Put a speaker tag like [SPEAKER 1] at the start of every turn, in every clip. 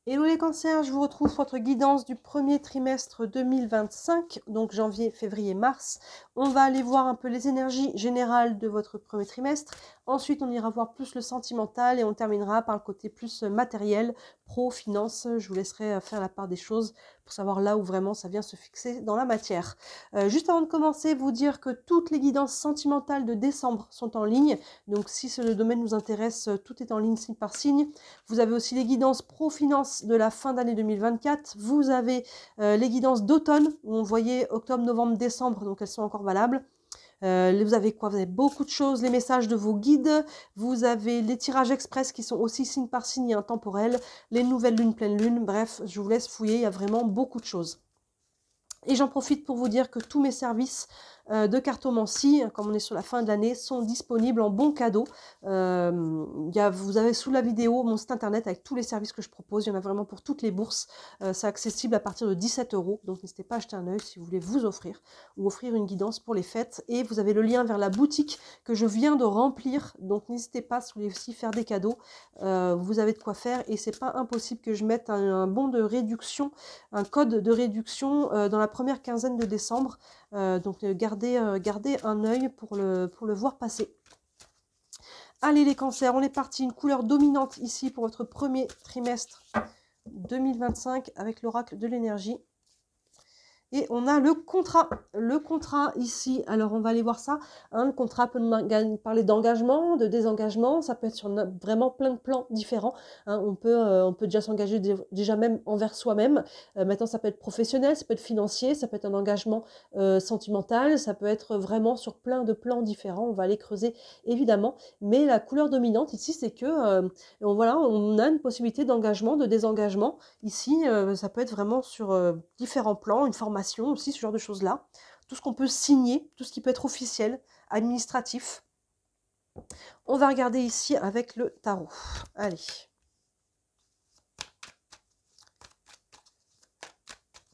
[SPEAKER 1] Hello les cancers, je vous retrouve pour votre guidance du premier trimestre 2025, donc janvier, février, mars. On va aller voir un peu les énergies générales de votre premier trimestre. Ensuite, on ira voir plus le sentimental et on terminera par le côté plus matériel, pro, finance. Je vous laisserai faire la part des choses pour savoir là où vraiment ça vient se fixer dans la matière. Juste avant de commencer, vous dire que toutes les guidances sentimentales de décembre sont en ligne. Donc si ce domaine nous intéresse, tout est en ligne signe par signe. Vous avez aussi les guidances pro-finance de la fin d'année 2024. Vous avez les guidances d'automne, où on voyait octobre, novembre, décembre, donc elles sont encore valables. Vous avez quoi? Vous avez beaucoup de choses, les messages de vos guides, vous avez les tirages express qui sont aussi signe par signe et intemporels, les nouvelles lunes, pleine lune, bref, je vous laisse fouiller, il y a vraiment beaucoup de choses. Et j'en profite pour vous dire que tous mes services de cartomancie, comme on est sur la fin de l'année, sont disponibles en bon cadeau. Vous avez sous la vidéo mon site internet avec tous les services que je propose. Il y en a vraiment pour toutes les bourses. C'est accessible à partir de 17 €. Donc n'hésitez pas à jeter un œil si vous voulez vous offrir ou offrir une guidance pour les fêtes. Et vous avez le lien vers la boutique que je viens de remplir. Donc n'hésitez pas si vous voulez aussi faire des cadeaux. Vous avez de quoi faire et c'est pas impossible que je mette un bon de réduction, un code de réduction dans la première quinzaine de décembre. Donc gardez un œil pour le voir passer. Allez les cancers, on est parti. Une couleur dominante ici pour votre premier trimestre 2025 avec l'oracle de l'énergie. Et on a le contrat. Le contrat ici, alors on va aller voir ça. Le contrat peut parler d'engagement, de désengagement. Ça peut être sur vraiment plein de plans différents. On peut déjà s'engager déjà même envers soi-même. Maintenant, ça peut être professionnel, ça peut être financier, ça peut être un engagement sentimental. Ça peut être vraiment sur plein de plans différents. On va aller creuser évidemment. Mais la couleur dominante ici, c'est que on a une possibilité d'engagement, de désengagement. Ici, ça peut être vraiment sur différents plans, une formation aussi, ce genre de choses-là. Tout ce qu'on peut signer, tout ce qui peut être officiel, administratif. On va regarder ici avec le tarot. Allez.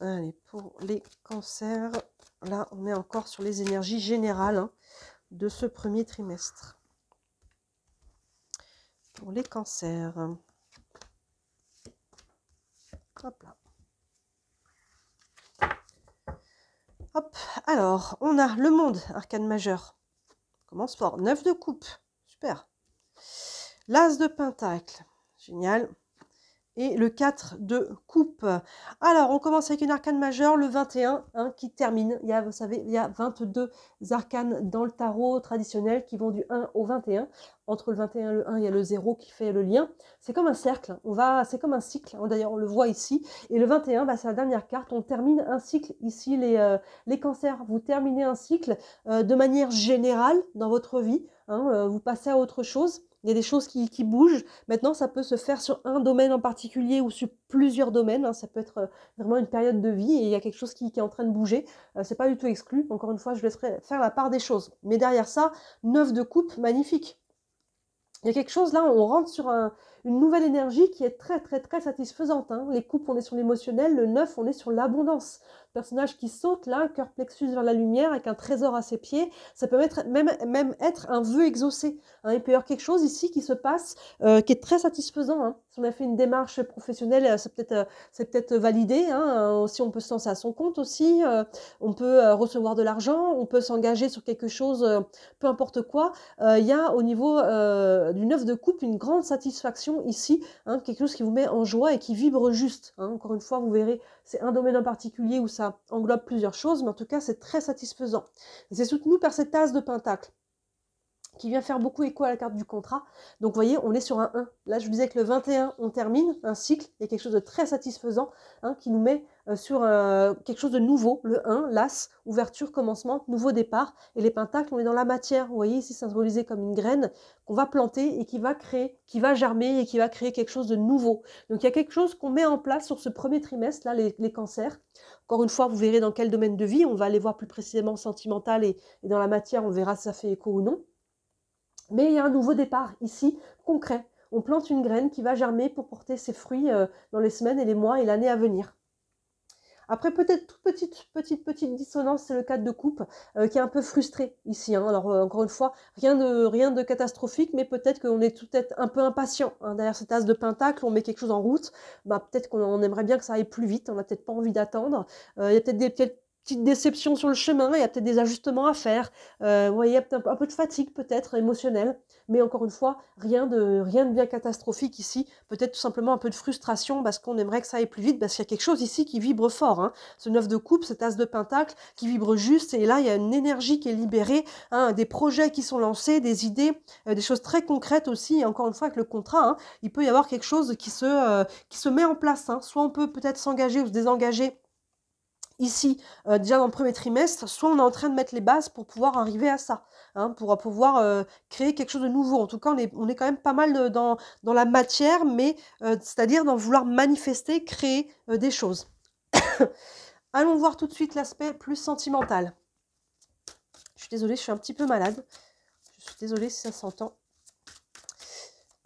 [SPEAKER 1] Allez, pour les cancers, là, on est encore sur les énergies générales de ce premier trimestre. Pour les cancers. Hop là. Hop, alors, on a le monde, arcane majeur. On commence fort. 9 de coupe, super. L'as de pentacle, génial. Et le 4 de coupe. Alors, on commence avec une arcane majeure, le 21, qui termine. Vous savez, il y a 22 arcanes dans le tarot traditionnel qui vont du 1 au 21. Entre le 21 et le 1, il y a le 0 qui fait le lien. C'est comme un cercle, c'est comme un cycle. D'ailleurs, on le voit ici. Et le 21, c'est la dernière carte. On termine un cycle. Ici, les cancers, vous terminez un cycle de manière générale dans votre vie. Vous passez à autre chose. Il y a des choses qui bougent. Maintenant, ça peut se faire sur un domaine en particulier ou sur plusieurs domaines. Ça peut être vraiment une période de vie et il y a quelque chose qui est en train de bouger. C'est pas du tout exclu. Encore une fois, je laisserai faire la part des choses. Mais derrière ça, 9 de coupe, magnifique. Il y a quelque chose là, on rentre sur une nouvelle énergie qui est très très très satisfaisante. Les coupes, on est sur l'émotionnel, le 9, on est sur l'abondance. Personnage qui saute là, cœur plexus vers la lumière avec un trésor à ses pieds. Ça peut même être un vœu exaucé. Il peut y avoir quelque chose ici qui se passe qui est très satisfaisant. Si on a fait une démarche professionnelle, c'est peut-être validé. Si on peut se lancer à son compte aussi, on peut recevoir de l'argent, on peut s'engager sur quelque chose, peu importe quoi. Il y a au niveau du 9 de coupe une grande satisfaction ici, quelque chose qui vous met en joie et qui vibre juste. Encore une fois, vous verrez, c'est un domaine en particulier où ça englobe plusieurs choses, mais en tout cas, c'est très satisfaisant. C'est soutenu par cette as de pentacle qui vient faire beaucoup écho à la carte du contrat. Donc, vous voyez, on est sur un 1. Là, je vous disais que le 21, on termine un cycle. Il y a quelque chose de très satisfaisant qui nous met sur quelque chose de nouveau. Le 1, l'as, ouverture, commencement, nouveau départ. Et les pentacles, on est dans la matière. Vous voyez, ici, symbolisé comme une graine qu'on va planter et qui va créer, qui va germer et qui va créer quelque chose de nouveau. Donc, il y a quelque chose qu'on met en place sur ce premier trimestre, là, les cancers. Encore une fois, vous verrez dans quel domaine de vie. On va aller voir plus précisément sentimental et dans la matière, on verra si ça fait écho ou non. Mais il y a un nouveau départ ici, concret. On plante une graine qui va germer pour porter ses fruits dans les semaines et les mois et l'année à venir. Après, peut-être toute petite dissonance, c'est le 4 de coupe, qui est un peu frustré ici, hein. Alors, encore une fois, rien de catastrophique, mais peut-être qu'on est peut-être un peu impatient, hein. Derrière cette as de pentacle, on met quelque chose en route, bah, peut-être qu'on aimerait bien que ça aille plus vite, on n'a peut-être pas envie d'attendre. Il y a peut-être des petites déceptions sur le chemin, il y a peut-être des ajustements à faire, vous voyez, il y a peut-être un peu de fatigue peut-être émotionnelle, mais encore une fois, rien de bien catastrophique ici, peut-être tout simplement un peu de frustration parce qu'on aimerait que ça aille plus vite, parce qu'il y a quelque chose ici qui vibre fort, hein. Ce 9 de coupe, cette as de pentacle qui vibre juste, et là il y a une énergie qui est libérée, hein, des projets qui sont lancés, des idées, des choses très concrètes aussi, et encore une fois avec le contrat, hein, il peut y avoir quelque chose qui se met en place, hein. Soit on peut peut-être s'engager ou se désengager ici, déjà dans le premier trimestre, soit on est en train de mettre les bases pour pouvoir arriver à ça, hein, pour pouvoir créer quelque chose de nouveau. En tout cas, on est quand même pas mal dans la matière, mais c'est-à-dire dans vouloir manifester, créer des choses. Allons voir tout de suite l'aspect plus sentimental. Je suis désolée, je suis un petit peu malade. Je suis désolée si ça s'entend.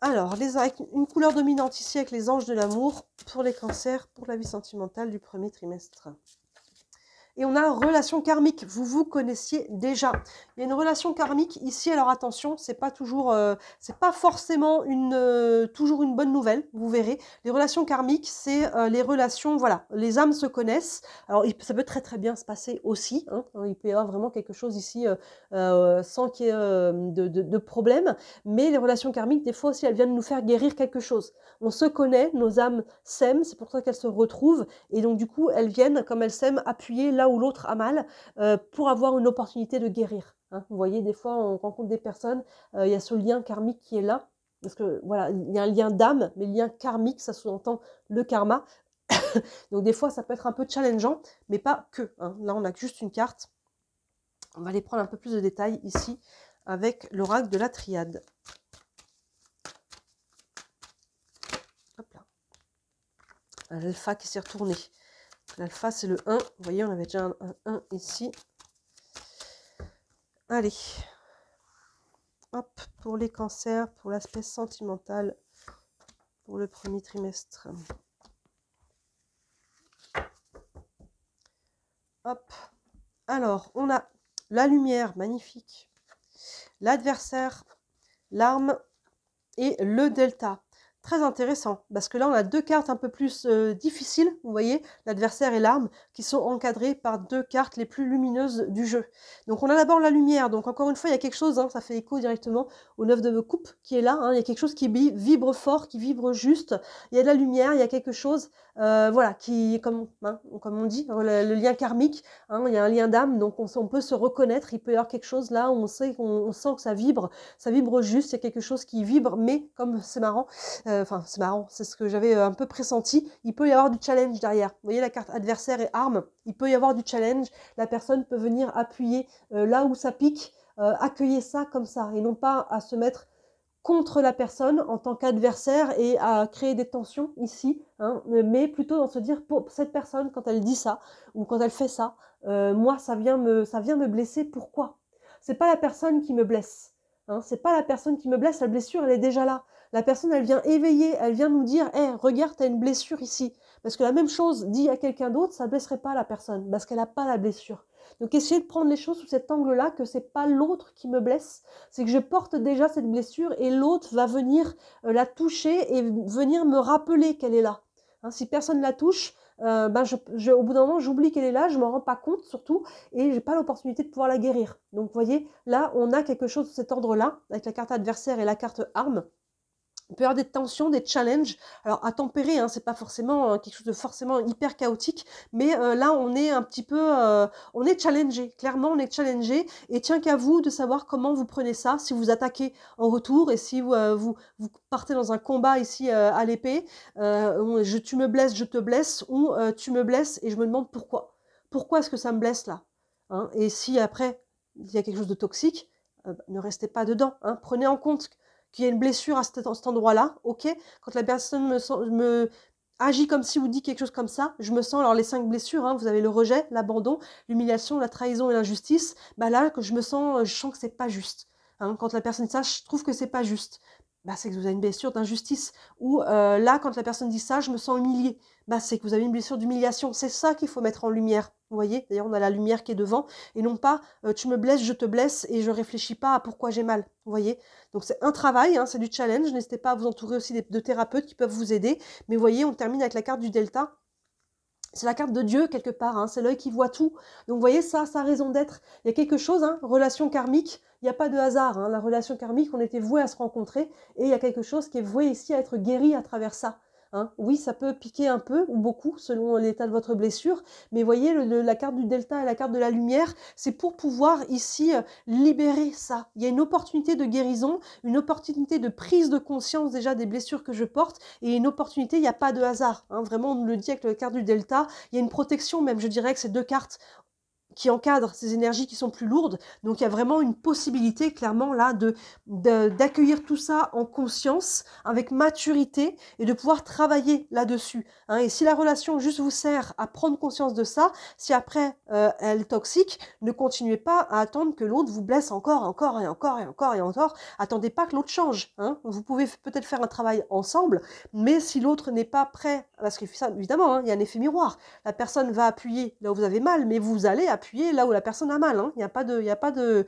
[SPEAKER 1] Alors, avec une couleur dominante ici avec les anges de l'amour pour les cancers, pour la vie sentimentale du premier trimestre. Et on a relation karmique, vous vous connaissiez déjà. Il y a une relation karmique ici, alors attention, c'est pas toujours, c'est pas forcément toujours une bonne nouvelle, vous verrez. Les relations karmiques, c'est les relations, voilà, les âmes se connaissent. Alors ça peut très bien se passer aussi, hein, il peut y avoir vraiment quelque chose ici sans qu'il y ait de problème, mais les relations karmiques, des fois aussi, elles viennent nous faire guérir quelque chose. On se connaît, nos âmes s'aiment, c'est pour ça qu'elles se retrouvent, et donc du coup, elles viennent, comme elles s'aiment, appuyer là où l'autre a mal, pour avoir une opportunité de guérir. Hein. Vous voyez, des fois, on rencontre des personnes, il y a ce lien karmique qui est là, parce que voilà, il y a un lien d'âme, mais le lien karmique, ça sous-entend le karma. Donc des fois, ça peut être un peu challengeant, mais pas que. Hein. Là, on a juste une carte. On va aller prendre un peu plus de détails ici, avec l'oracle de la triade. Hop là. L'alpha qui s'est retourné. L'alpha, c'est le 1. Vous voyez, on avait déjà un 1 ici. Allez. Hop, pour les cancers, pour l'aspect sentimental, pour le premier trimestre. Hop. Alors, on a la lumière, magnifique. L'adversaire, l'arme et le delta. Très intéressant, parce que là, on a deux cartes un peu plus difficiles, vous voyez, l'adversaire et l'arme, qui sont encadrées par deux cartes les plus lumineuses du jeu. Donc, on a d'abord la lumière. Donc, encore une fois, il y a quelque chose, hein, ça fait écho directement au 9 de coupe qui est là. Hein, il y a quelque chose qui vibre fort, qui vibre juste. Il y a de la lumière, il y a quelque chose, voilà, qui, comme on dit, le lien karmique, hein, il y a un lien d'âme, donc on peut se reconnaître. Il peut y avoir quelque chose là où on sent que ça vibre juste, il y a quelque chose qui vibre, mais comme c'est marrant, enfin, c'est marrant, c'est ce que j'avais un peu pressenti. Il peut y avoir du challenge derrière. Vous voyez la carte adversaire et arme. Il peut y avoir du challenge. La personne peut venir appuyer là où ça pique, accueillir ça comme ça, et non pas à se mettre contre la personne en tant qu'adversaire et à créer des tensions ici, hein, mais plutôt dans se dire, pour cette personne, quand elle dit ça, ou quand elle fait ça, moi, ça vient me blesser. Pourquoi? C'est pas la personne qui me blesse. Hein, c'est pas la personne qui me blesse, la blessure, elle est déjà là. La personne, elle vient éveiller, elle vient nous dire, hey, regarde, t'as une blessure ici. Parce que la même chose dit à quelqu'un d'autre, ça ne blesserait pas la personne, parce qu'elle n'a pas la blessure. Donc essayez de prendre les choses sous cet angle-là, que c'est pas l'autre qui me blesse, c'est que je porte déjà cette blessure et l'autre va venir la toucher et venir me rappeler qu'elle est là. Hein, si personne la touche, au bout d'un moment, j'oublie qu'elle est là, je m'en rends pas compte surtout, et j'ai pas l'opportunité de pouvoir la guérir. Donc vous voyez, là, on a quelque chose de cet ordre-là, avec la carte adversaire et la carte arme. Il peut y avoir des tensions, des challenges. Alors, à tempérer, hein, c'est pas forcément quelque chose de forcément hyper chaotique, mais là, on est un petit peu... on est challengé. Clairement, on est challengé. Et tient qu'à vous de savoir comment vous prenez ça, si vous attaquez en retour, et si vous partez dans un combat ici à l'épée, tu me blesses, je te blesse, ou tu me blesses et je me demande pourquoi. Pourquoi est-ce que ça me blesse là, hein? Et si après, il y a quelque chose de toxique, ne restez pas dedans. Hein. Prenez en compte qu'il y a une blessure à cet endroit-là, ok. Quand la personne me agit comme si ou dit quelque chose comme ça, je me sens, alors les 5 blessures, hein, vous avez le rejet, l'abandon, l'humiliation, la trahison et l'injustice, bah là, je sens que c'est pas juste. Hein, quand la personne dit ça, je trouve que c'est pas juste. bah, c'est que vous avez une blessure d'injustice. Ou là, quand la personne dit ça, je me sens humiliée. Bah, c'est que vous avez une blessure d'humiliation. C'est ça qu'il faut mettre en lumière. Vous voyez, d'ailleurs, on a la lumière qui est devant. Et non pas, tu me blesses, je te blesse et je réfléchis pas à pourquoi j'ai mal. Vous voyez, donc c'est un travail, hein, c'est du challenge. N'hésitez pas à vous entourer aussi de thérapeutes qui peuvent vous aider. Mais vous voyez, on termine avec la carte du delta. C'est la carte de Dieu, quelque part, hein, c'est l'œil qui voit tout. Donc, vous voyez, ça a raison d'être. Il y a quelque chose, hein, relation karmique, il n'y a pas de hasard. Hein, la relation karmique, on était voués à se rencontrer, et il y a quelque chose qui est voué ici à être guéri à travers ça. Hein. Oui, ça peut piquer un peu, ou beaucoup, selon l'état de votre blessure, mais vous voyez, la carte du delta et la carte de la lumière, c'est pour pouvoir ici libérer ça. Il y a une opportunité de guérison, une opportunité de prise de conscience déjà des blessures que je porte, et une opportunité, il n'y a pas de hasard. Hein. Vraiment, on le dit avec la carte du delta, il y a une protection même, je dirais que ces deux cartes qui encadrent ces énergies qui sont plus lourdes. Donc, il y a vraiment une possibilité, clairement, là, d'accueillir tout ça en conscience, avec maturité, et de pouvoir travailler là-dessus. Hein. Et si la relation juste vous sert à prendre conscience de ça, si après, elle est toxique, ne continuez pas à attendre que l'autre vous blesse encore, encore, et encore, et encore, et encore. Attendez pas que l'autre change. Hein. Vous pouvez peut-être faire un travail ensemble, mais si l'autre n'est pas prêt, parce que ça, évidemment, hein, il y a un effet miroir. La personne va appuyer là où vous avez mal, mais vous allez appuyer là où la personne a mal. Hein. Il n'y a pas de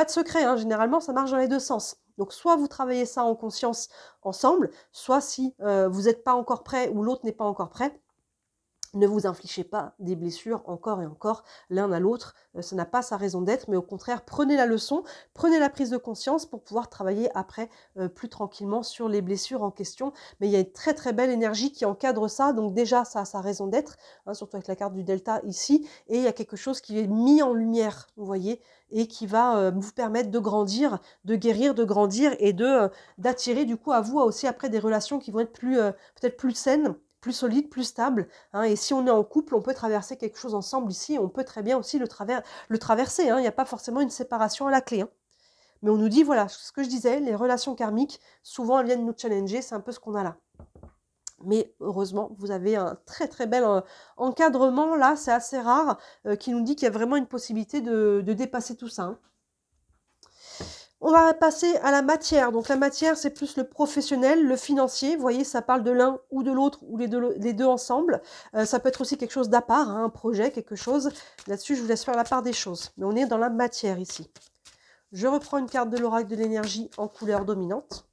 [SPEAKER 1] secret. Hein. Généralement, ça marche dans les deux sens. Donc, soit vous travaillez ça en conscience ensemble, soit si vous n'êtes pas encore prêt ou l'autre n'est pas encore prêt, ne vous infligez pas des blessures encore et encore l'un à l'autre. Ça n'a pas sa raison d'être, mais au contraire, prenez la leçon, prenez la prise de conscience pour pouvoir travailler après plus tranquillement sur les blessures en question. Mais il y a une très très belle énergie qui encadre ça, donc déjà ça a sa raison d'être, hein, surtout avec la carte du delta ici, et il y a quelque chose qui est mis en lumière, vous voyez, et qui va vous permettre de grandir, de guérir, de grandir et d'attirer du coup à vous aussi après des relations qui vont être plus peut-être plus saines, plus solide, plus stable. Hein, et si on est en couple, on peut traverser quelque chose ensemble ici, on peut très bien aussi le traverser. Hein, il n'y a pas forcément une séparation à la clé. Hein. Mais on nous dit, voilà, ce que je disais, les relations karmiques, souvent elles viennent nous challenger, c'est un peu ce qu'on a là. Mais heureusement, vous avez un très très bel encadrement, là, c'est assez rare, qui nous dit qu'il y a vraiment une possibilité de dépasser tout ça. Hein. On va passer à la matière. Donc la matière, c'est plus le professionnel, le financier. Vous voyez, ça parle de l'un ou de l'autre ou les deux ensemble. Ça peut être aussi quelque chose d'à part, hein, un projet, quelque chose. Là-dessus, je vous laisse faire la part des choses. Mais on est dans la matière ici. Je reprends une carte de l'oracle de l'énergie en couleur dominante.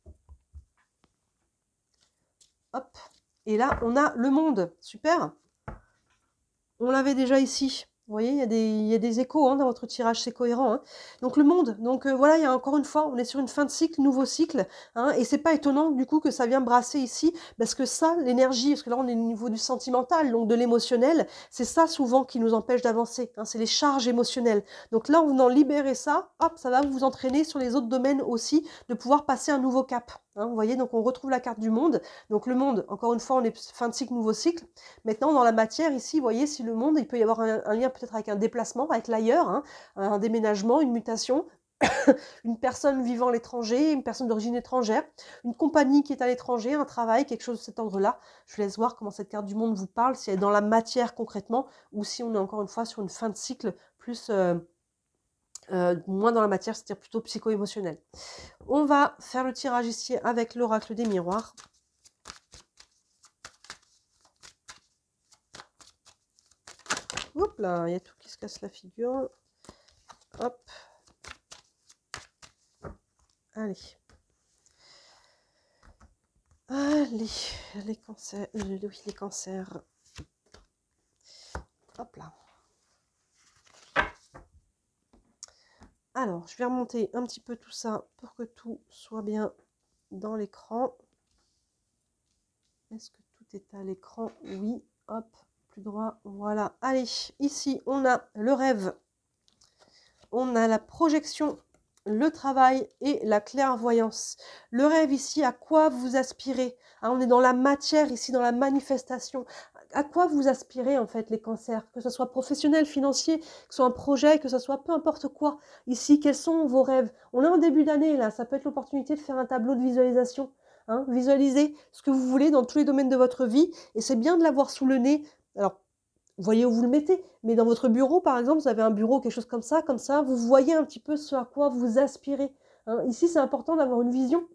[SPEAKER 1] Hop. Et là, on a le monde. Super. On l'avait déjà ici. Vous voyez, il y a des échos hein, dans votre tirage, c'est cohérent. Hein. Donc le monde, donc voilà, il y a encore une fois, on est sur une fin de cycle, nouveau cycle, hein, et c'est pas étonnant du coup que ça vient brasser ici, parce que ça, l'énergie, parce que là on est au niveau du sentimental, donc de l'émotionnel, c'est ça souvent qui nous empêche d'avancer, hein, c'est les charges émotionnelles. Donc là, en venant libérer ça, hop, ça va vous entraîner sur les autres domaines aussi, de pouvoir passer un nouveau cap. Hein, vous voyez, donc on retrouve la carte du monde. Donc le monde, encore une fois, on est fin de cycle, nouveau cycle. Maintenant, dans la matière, ici, vous voyez, si le monde, il peut y avoir un lien peut-être avec un déplacement, avec l'ailleurs, hein, un déménagement, une mutation, une personne vivant à l'étranger, une personne d'origine étrangère, une compagnie qui est à l'étranger, un travail, quelque chose de cet ordre-là. Je vous laisse voir comment cette carte du monde vous parle, si elle est dans la matière concrètement, ou si on est encore une fois sur une fin de cycle plus... moins dans la matière, c'est-à-dire plutôt psycho-émotionnel. On va faire le tirage ici avec l'oracle des miroirs. Hop là, il y a tout qui se casse la figure. Hop. Allez. Allez, les cancers. Oui, les cancers. Hop là. Alors, je vais remonter un petit peu tout ça pour que tout soit bien dans l'écran. Est-ce que tout est à l'écran? Oui. Hop, plus droit. Voilà. Allez, ici, on a le rêve. On a la projection, le travail et la clairvoyance. Le rêve ici, à quoi vous aspirez? Hein, on est dans la matière ici, dans la manifestation. À quoi vous aspirez en fait les cancers? Que ce soit professionnel, financier, que ce soit un projet, que ce soit peu importe quoi. Ici, quels sont vos rêves? On est en début d'année là, ça peut être l'opportunité de faire un tableau de visualisation. Hein, visualisez ce que vous voulez dans tous les domaines de votre vie et c'est bien de l'avoir sous le nez. Alors, voyez où vous le mettez, mais dans votre bureau, par exemple, vous avez un bureau, quelque chose comme ça, vous voyez un petit peu ce à quoi vous aspirez. Hein. Ici, c'est important d'avoir une vision.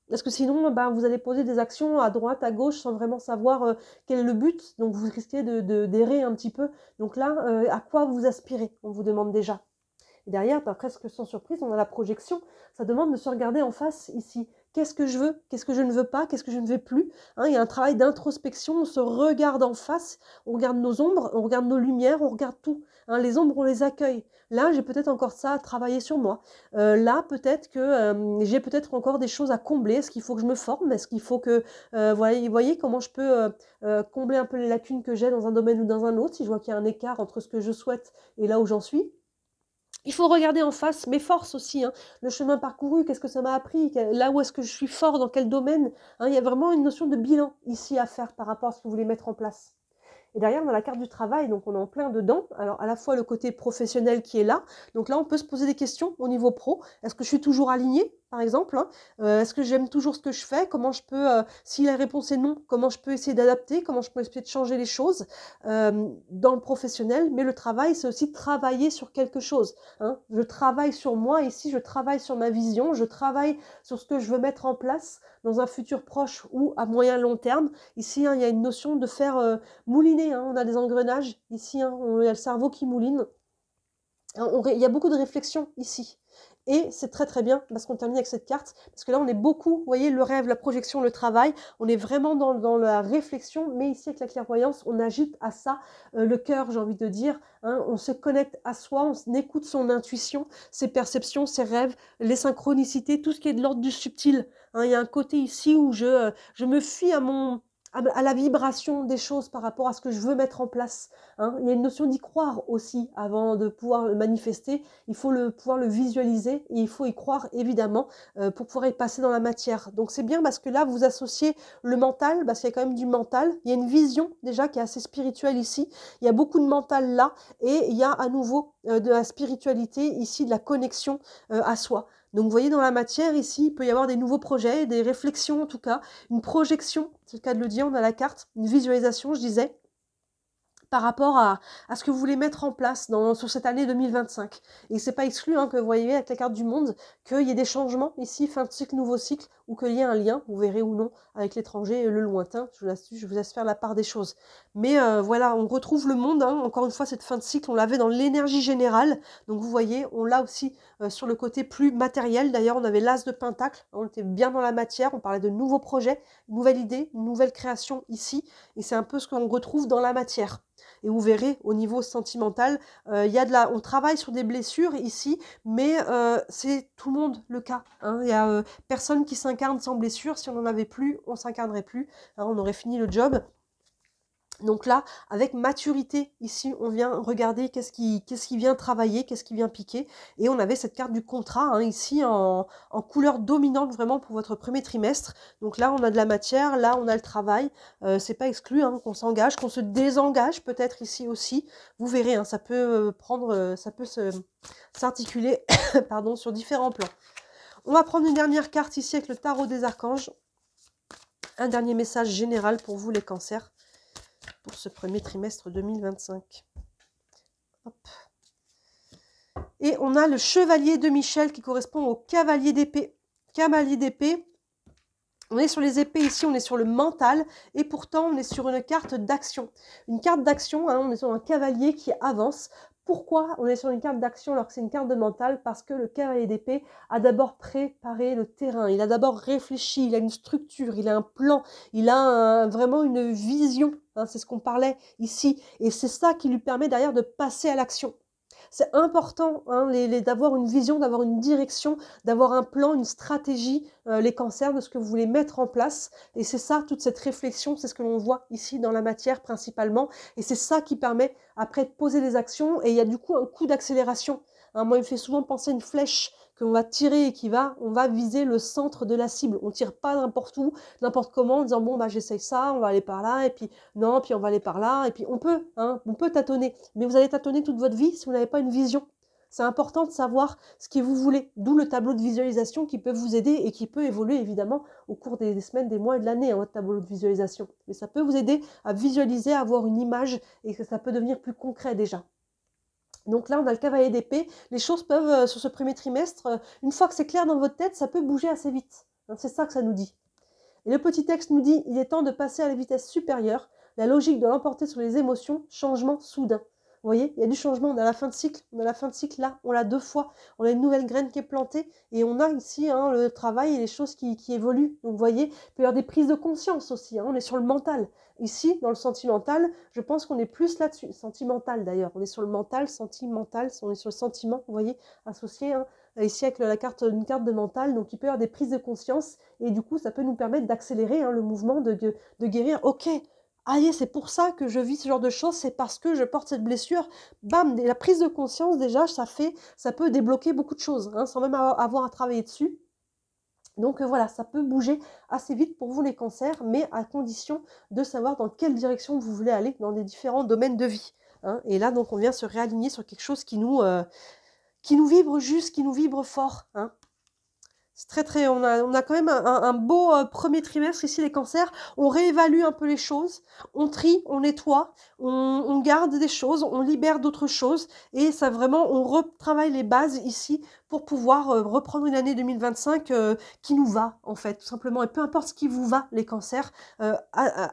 [SPEAKER 1] Parce que sinon, ben, vous allez poser des actions à droite, à gauche, sans vraiment savoir quel est le but. Donc, vous risquez d'errer un petit peu. Donc là, à quoi vous aspirez? On vous demande déjà. Et derrière, ben, presque sans surprise, on a la projection. Ça demande de se regarder en face ici. Qu'est-ce que je veux? Qu'est-ce que je ne veux pas? Qu'est-ce que je ne veux plus? Hein, il y a un travail d'introspection. On se regarde en face. On regarde nos ombres, on regarde nos lumières, on regarde tout. Hein, les ombres, on les accueille. Là, j'ai peut-être encore ça à travailler sur moi. Là, peut-être que j'ai peut-être encore des choses à combler. Est-ce qu'il faut que je me forme? Est-ce qu'il faut que... voyez comment je peux combler un peu les lacunes que j'ai dans un domaine ou dans un autre, si je vois qu'il y a un écart entre ce que je souhaite et là où j'en suis. Il faut regarder en face mes forces aussi, hein. Le chemin parcouru, qu'est-ce que ça m'a appris? Là où est-ce que je suis fort, dans quel domaine? Hein, il y a vraiment une notion de bilan ici à faire par rapport à ce que vous voulez mettre en place. Et derrière, on a la carte du travail, donc on est en plein dedans. Alors, à la fois le côté professionnel qui est là. Donc là, on peut se poser des questions au niveau pro. Est-ce que je suis toujours alignée, par exemple, hein? Est-ce que j'aime toujours ce que je fais? Comment je peux, si la réponse est non, comment je peux essayer d'adapter? Comment je peux essayer de changer les choses dans le professionnel? Mais le travail, c'est aussi travailler sur quelque chose, hein. Je travaille sur moi ici, je travaille sur ma vision, je travaille sur ce que je veux mettre en place dans un futur proche ou à moyen long terme. Ici, hein, il y a une notion de faire mouliner, hein, on a des engrenages ici, hein, il y a le cerveau qui mouline. Il y a beaucoup de réflexion ici. Et c'est très très bien parce qu'on termine avec cette carte, parce que là on est beaucoup, vous voyez, le rêve, la projection, le travail, on est vraiment dans la réflexion, mais ici avec la clairvoyance, on ajoute à ça le cœur, j'ai envie de dire, hein, on se connecte à soi, on écoute son intuition, ses perceptions, ses rêves, les synchronicités, tout ce qui est de l'ordre du subtil. Hein, il y a un côté ici où je me fie à la vibration des choses par rapport à ce que je veux mettre en place. Hein. Il y a une notion d'y croire aussi avant de pouvoir le manifester. Il faut pouvoir le visualiser et il faut y croire évidemment pour pouvoir y passer dans la matière. Donc c'est bien parce que là vous associez le mental, parce qu'il y a quand même du mental. Il y a une vision déjà qui est assez spirituelle ici. Il y a beaucoup de mental là et il y a à nouveau de la spiritualité ici, de la connexion à soi. Donc vous voyez dans la matière ici, il peut y avoir des nouveaux projets, des réflexions en tout cas, une projection, c'est le cas de le dire, on a la carte, une visualisation je disais, par rapport à ce que vous voulez mettre en place sur cette année 2025. Et c'est pas exclu hein, que vous voyez avec la carte du monde qu'il y ait des changements ici, fin de cycle, nouveau cycle, ou qu'il y ait un lien, vous verrez ou non, avec l'étranger et le lointain. Je vous laisse faire la part des choses. Mais voilà, on retrouve le monde, hein, encore une fois, cette fin de cycle, on l'avait dans l'énergie générale. Donc vous voyez, on l'a aussi sur le côté plus matériel. D'ailleurs, on avait l'as de pentacle, on était bien dans la matière, on parlait de nouveaux projets, une nouvelle idée, une nouvelle création ici. Et c'est un peu ce qu'on retrouve dans la matière. Et vous verrez, au niveau sentimental, on travaille sur des blessures ici, mais c'est tout le monde le cas. Hein. Il y a personne qui s'incarne sans blessure. Si on n'en avait plus, on s'incarnerait plus. Hein, on aurait fini le job. Donc là, avec maturité, ici, on vient regarder qu'est-ce qui vient travailler, qu'est-ce qui vient piquer. Et on avait cette carte du contrat, hein, ici, en couleur dominante, vraiment, pour votre premier trimestre. Donc là, on a de la matière, là, on a le travail. C'est pas exclu hein, qu'on s'engage, qu'on se désengage, peut-être ici aussi. Vous verrez, hein, ça peut s'articuler pardon, sur différents plans. On va prendre une dernière carte ici avec le tarot des archanges. Un dernier message général pour vous, les cancers, pour ce premier trimestre 2025. Hop. Et on a le chevalier de Michel qui correspond au cavalier d'épée. Cavalier d'épée, on est sur les épées ici, on est sur le mental et pourtant on est sur une carte d'action. Une carte d'action, hein, on est sur un cavalier qui avance. Pourquoi on est sur une carte d'action alors que c'est une carte de mental? Parce que le cavalier d'épée a d'abord préparé le terrain, il a d'abord réfléchi, il a une structure, il a un plan, il a vraiment une vision, hein, c'est ce qu'on parlait ici. Et c'est ça qui lui permet derrière de passer à l'action. C'est important hein, d'avoir une vision, d'avoir une direction, d'avoir un plan, une stratégie, les cancers, de ce que vous voulez mettre en place. Et c'est ça, toute cette réflexion, c'est ce que l'on voit ici dans la matière principalement. Et c'est ça qui permet après de poser des actions. Et il y a du coup un coup d'accélération. Hein, moi, il me fait souvent penser à une flèche qu'on va tirer et on va viser le centre de la cible. On ne tire pas n'importe où, n'importe comment, en disant bon bah j'essaye ça, on va aller par là, et puis non, puis on va aller par là, et puis on peut tâtonner. Mais vous allez tâtonner toute votre vie si vous n'avez pas une vision. C'est important de savoir ce que vous voulez, d'où le tableau de visualisation qui peut vous aider et qui peut évoluer évidemment au cours des semaines, des mois et de l'année, hein, votre tableau de visualisation. Mais ça peut vous aider à visualiser, à avoir une image et que ça peut devenir plus concret déjà. Donc là, on a le cavalier d'épée. Les choses peuvent, sur ce premier trimestre, une fois que c'est clair dans votre tête, ça peut bouger assez vite. Hein, c'est ça que ça nous dit. Et le petit texte nous dit, il est temps de passer à la vitesse supérieure, la logique doit l'emporter sur les émotions, changement soudain. Vous voyez, il y a du changement, on a la fin de cycle, on a la fin de cycle là, on l'a 2 fois, on a une nouvelle graine qui est plantée, et on a ici hein, le travail et les choses qui évoluent. Donc vous voyez, il peut y avoir des prises de conscience aussi, hein, on est sur le mental. Ici, dans le sentimental, je pense qu'on est plus là-dessus, sentimental d'ailleurs, on est sur le mental, sentimental, on est sur le sentiment, vous voyez, associé, hein, ici avec une carte de mental, donc il peut y avoir des prises de conscience, et du coup ça peut nous permettre d'accélérer hein, le mouvement, de guérir. Ok, allez, c'est pour ça que je vis ce genre de choses, c'est parce que je porte cette blessure. Bam, la prise de conscience déjà, ça peut débloquer beaucoup de choses, hein, sans même avoir à travailler dessus. Donc voilà, ça peut bouger assez vite pour vous les cancers, mais à condition de savoir dans quelle direction vous voulez aller dans les différents domaines de vie. Hein. Et là, donc, on vient se réaligner sur quelque chose qui nous vibre juste, qui nous vibre fort. Hein. C'est très, on a quand même un beau premier trimestre ici, les cancers. On réévalue un peu les choses, on trie, on nettoie, on garde des choses, on libère d'autres choses. Et ça vraiment, on retravaille les bases ici pour pouvoir reprendre une année 2025 qui nous va, en fait, tout simplement. Et peu importe ce qui vous va, les cancers,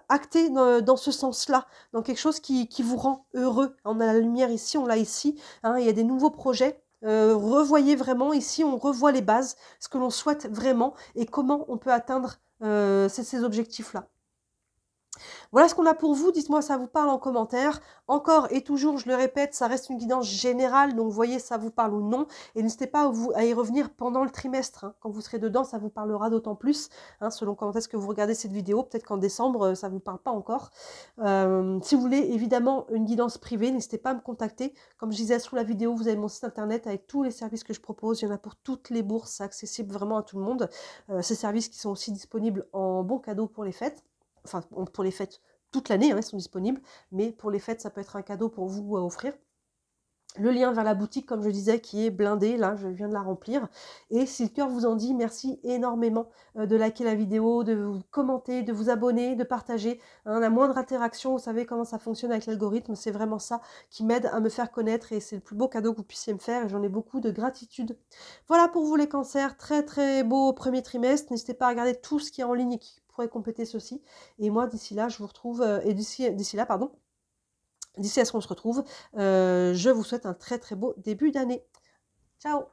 [SPEAKER 1] actez dans ce sens-là, dans quelque chose qui vous rend heureux. On a la lumière ici, on l'a ici. Hein, il y a des nouveaux projets. Revoyez vraiment, ici on revoit les bases, ce que l'on souhaite vraiment et comment on peut atteindre ces objectifs-là. Voilà ce qu'on a pour vous, dites-moi ça vous parle en commentaire. Encore et toujours, je le répète, ça reste une guidance générale, donc voyez ça vous parle ou non. Et n'hésitez pas à y revenir pendant le trimestre. Hein. Quand vous serez dedans, ça vous parlera d'autant plus, hein, selon quand est-ce que vous regardez cette vidéo. Peut-être qu'en décembre, ça ne vous parle pas encore. Si vous voulez évidemment une guidance privée, n'hésitez pas à me contacter. Comme je disais sous la vidéo, vous avez mon site internet avec tous les services que je propose. Il y en a pour toutes les bourses, c'est accessible vraiment à tout le monde. Ces services qui sont aussi disponibles en bon cadeau pour les fêtes. Enfin, pour les fêtes, toute l'année, hein, ils sont disponibles, mais pour les fêtes, ça peut être un cadeau pour vous à offrir. Le lien vers la boutique, comme je disais, qui est blindé, là, je viens de la remplir. Et si le cœur vous en dit, merci énormément de liker la vidéo, de vous commenter, de vous abonner, de partager. Hein, la moindre interaction, vous savez comment ça fonctionne avec l'algorithme, c'est vraiment ça qui m'aide à me faire connaître et c'est le plus beau cadeau que vous puissiez me faire et j'en ai beaucoup de gratitude. Voilà pour vous les cancers, très beau premier trimestre. N'hésitez pas à regarder tout ce qui est en ligne et qui pourrait compléter ceci. Et moi, d'ici là, je vous retrouve, d'ici là, pardon, d'ici à ce qu'on se retrouve, je vous souhaite un très beau début d'année. Ciao!